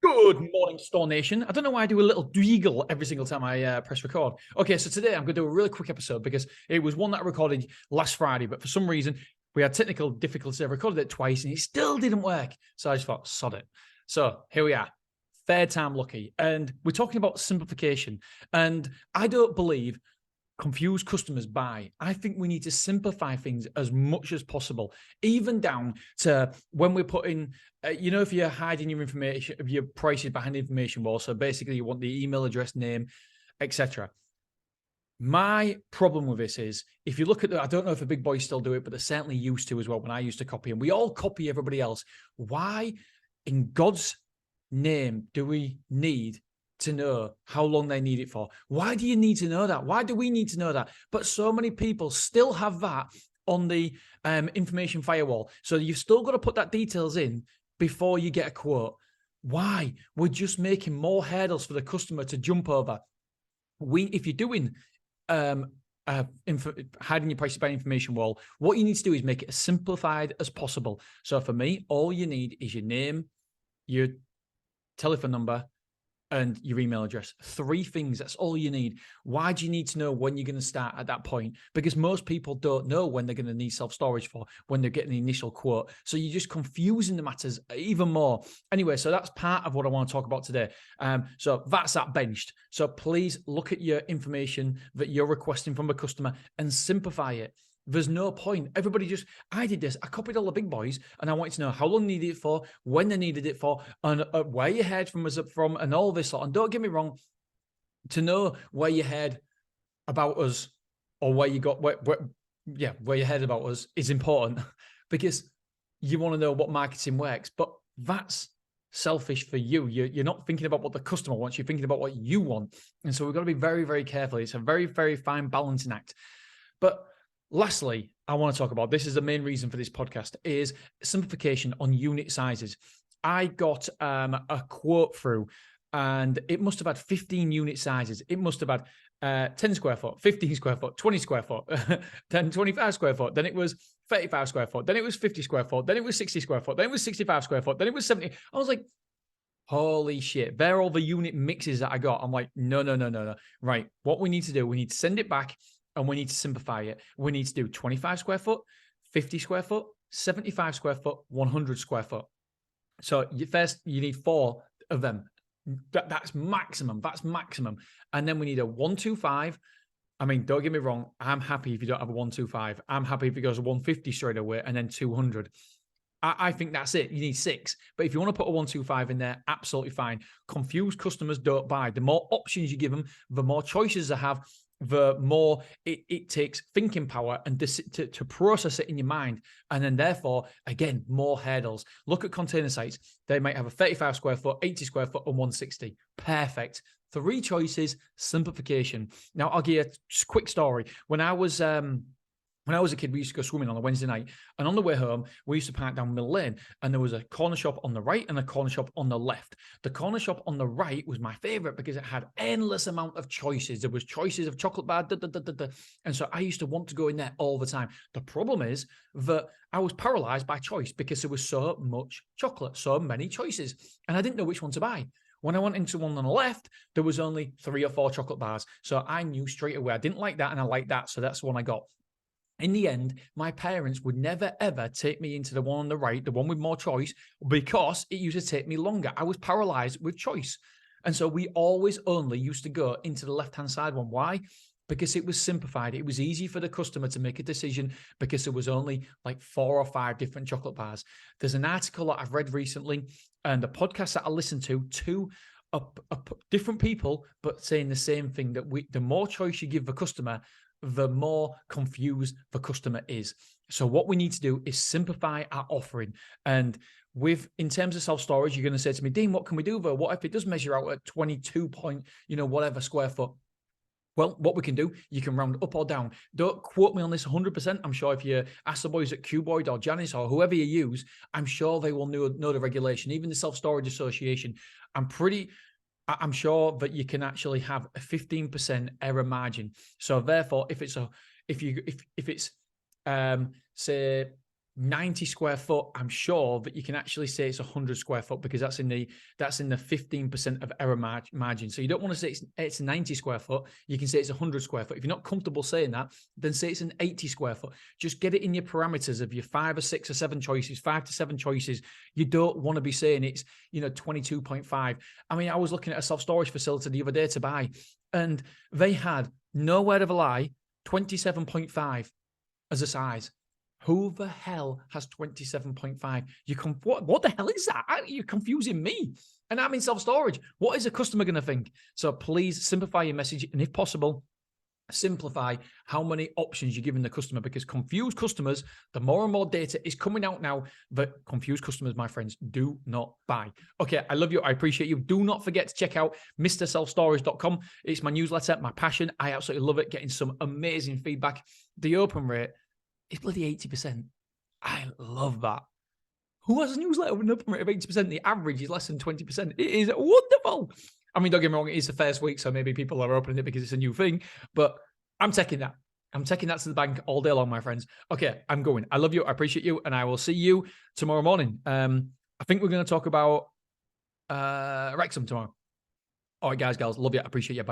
Good morning, Store Nation. I don't know why I do a little dweagle every single time I press record. Okay, so today I'm going to do a really quick episode because it was one that I recorded last Friday, but for some reason we had technical difficulties. I recorded it twice and it still didn't work. So I just thought, sod it. So here we are, third time lucky. And we're talking about simplification. And I don't believe confused customers buy. I think we need to simplify things as much as possible, even down to when we're putting, if you're hiding your information, your prices behind the information wall. So basically, you want the email address, name, etc. My problem with this is, if you look at I don't know if the big boys still do it, but they certainly used to as well when I used to copy, and we all copy everybody else. Why, in God's name, do we need to know how long they need it for? Why do you need to know that? Why do we need to know that? But so many people still have that on the information firewall. So you've still got to put that details in before you get a quote. Why? We're just making more hurdles for the customer to jump over. If you're doing hiding your prices by information wall, what you need to do is make it as simplified as possible. So for me, all you need is your name, your telephone number, and your email address. 3 things. That's all you need. Why do you need to know when you're going to start at that point? Because most people don't know when they're going to need self-storage for, when they're getting the initial quote. So you're just confusing the matters even more. Anyway, so that's part of what I want to talk about today. So that's that benched. So please look at your information that you're requesting from a customer and simplify it. There's no point. I did this. I copied all the big boys and I wanted to know how long they needed it for, when they needed it for, and where you heard from us from, and all this lot. And don't get me wrong, to know where you heard about us or where you heard about us is important because you want to know what marketing works. But that's selfish for you. You're not thinking about what the customer wants. You're thinking about what you want. And so we've got to be very, very careful. It's a very, very fine balancing act. But lastly, I want to talk about, this is the main reason for this podcast, is simplification on unit sizes. I got a quote through and it must have had 15 unit sizes. It must have had 10 square foot, 15 square foot, 20 square foot, then 25 square foot. Then it was 35 square foot. Then it was 50 square foot. Then it was 60 square foot. Then it was 65 square foot. Then it was 70. I was like, holy shit, they're all the unit mixes that I got. I'm like, no. Right. What we need to do, we need to send it back. And we need to simplify it. We need to do 25 square foot, 50 square foot, 75 square foot, 100 square foot. So you need 4 of them. That's maximum. And then we need a 125. I mean, don't get me wrong. I'm happy if you don't have a 125. I'm happy if it goes a 150 straight away and then 200. I think that's it. You need 6. But if you want to put a 125 in there, absolutely fine. Confused customers don't buy. The more options you give them, the more choices they have, the more it takes thinking power and to process it in your mind. And then therefore, again, more hurdles. Look at container sites. They might have a 35 square foot, 80 square foot, and 160. Perfect. 3 choices, simplification. Now, I'll give you a quick story. When I was a kid, we used to go swimming on a Wednesday night. And on the way home, we used to park down Mill Lane. And there was a corner shop on the right and a corner shop on the left. The corner shop on the right was my favorite because it had endless amount of choices. There was choices of chocolate bar, And so I used to want to go in there all the time. The problem is that I was paralyzed by choice because there was so much chocolate, so many choices. And I didn't know which one to buy. When I went into one on the left, there was only 3 or 4 chocolate bars. So I knew straight away I didn't like that and I liked that. So that's the one I got. In the end, my parents would never, ever take me into the one on the right, the one with more choice, because it used to take me longer. I was paralyzed with choice. And so we always only used to go into the left-hand side one. Why? Because it was simplified. It was easy for the customer to make a decision because there was only like 4 or 5 different chocolate bars. There's an article that I've read recently and a podcast that I listened to, 2 different people, but saying the same thing, that the more choice you give the customer, the more confused the customer is. So what we need to do is simplify our offering. And in terms of self-storage, you're going to say to me, Dean, what can we do though? What if it does measure out at 22 point, whatever square foot? Well, what we can do, you can round up or down. Don't quote me on this 100%. I'm sure if you ask the boys at Cuboid or Janice or whoever you use, I'm sure they will know the regulation, even the Self-Storage Association. I'm sure that you can actually have a 15% error margin. So therefore, if it's say 90 square foot, I'm sure that you can actually say it's 100 square foot because that's in the 15% of error margin. So you don't want to say it's 90 square foot. You can say it's 100 square foot. If you're not comfortable saying that, then say it's an 80 square foot. Just get it in your parameters of your 5 or 6 or 7 choices, 5 to 7 choices. You don't want to be saying it's, 22.5. I mean, I was looking at a self-storage facility the other day to buy, and they had, no word of a lie, 27.5 as a size. Who the hell has 27.5? What the hell is that? You're confusing me. And I'm in self-storage. What is a customer going to think? So please simplify your message. And if possible, simplify how many options you're giving the customer, because confused customers, the more and more data is coming out now that confused customers, my friends, do not buy. Okay, I love you. I appreciate you. Do not forget to check out mrselfstorage.com. It's my newsletter, my passion. I absolutely love it. Getting some amazing feedback. The open rate, it's bloody 80%. I love that. Who has a newsletter with an open rate of 80%? The average is less than 20%. It is wonderful. I mean, don't get me wrong, it is the first week, so maybe people are opening it because it's a new thing, but I'm taking that. I'm taking that to the bank all day long, my friends. Okay, I'm going. I love you. I appreciate you, and I will see you tomorrow morning. I think we're going to talk about Wrexham tomorrow. All right, guys, girls, love you. I appreciate you. Bye.